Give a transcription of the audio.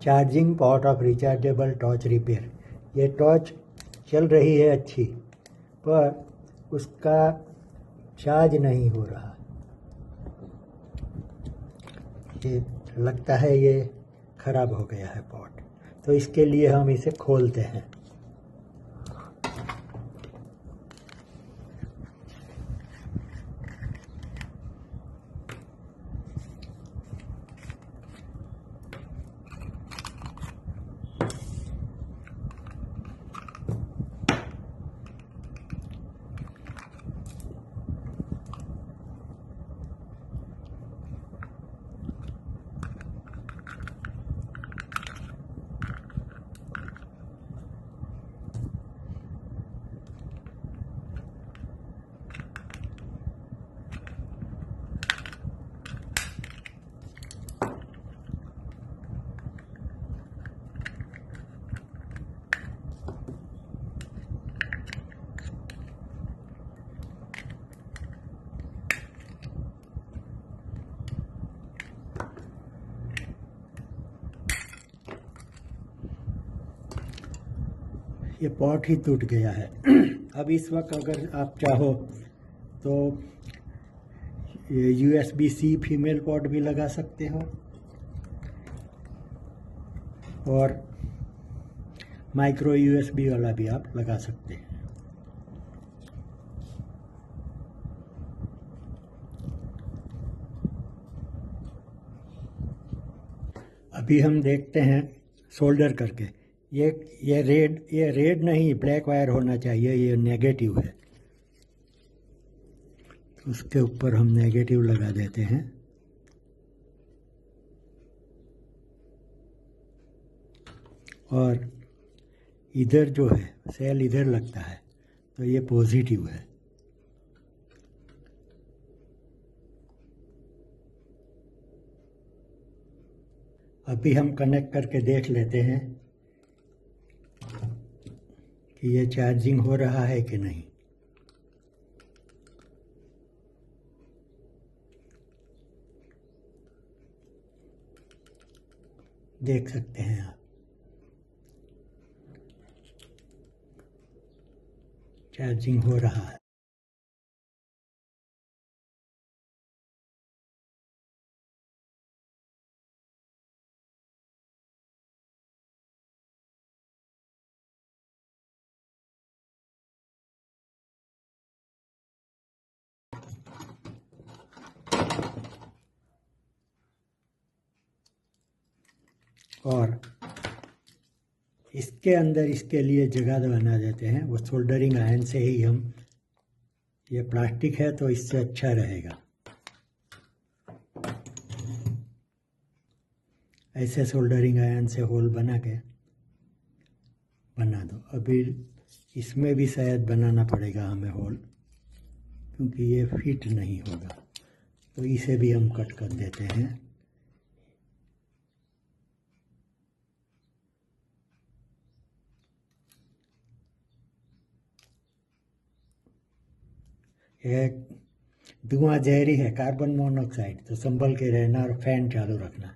Charging pot of rechargeable torch repair. ये torch चल रही है अच्छी, पर उसका चार्ज नहीं हो रहा। ये लगता है ये खराब हो गया है पॉट, तो इसके लिए हम इसे खोलते हैं। ये पॉट ही टूट गया है। अब इस वक्त अगर आप चाहो तो USB-C फीमेल पॉट भी लगा सकते हो और माइक्रो USB वाला भी आप लगा सकते हैं। अभी हम देखते हैं सोल्डर करके। ये रेड नहीं, ब्लैक वायर होना चाहिए। ये नेगेटिव है, उसके ऊपर हम नेगेटिव लगा देते हैं। और इधर जो है सेल इधर लगता है, तो ये पॉजिटिव है। अभी हम कनेक्ट करके देख लेते हैं कि ये चार्जिंग हो रहा है कि नहीं। देख सकते हैं आप, चार्जिंग हो रहा है। और इसके अंदर इसके लिए जगह बना देते हैं, वो सोल्डरिंग आयरन से ही हम, ये प्लास्टिक है तो इससे अच्छा रहेगा। ऐसे सोल्डरिंग आयरन से होल बना दो। अभी इसमें भी शायद बनाना पड़ेगा हमें होल, क्योंकि ये फिट नहीं होगा, तो इसे भी हम कट कर देते हैं। एक धुआं जहरी है, कार्बन मोनोऑक्साइड, तो संभल के रहना और फैन चालू रखना।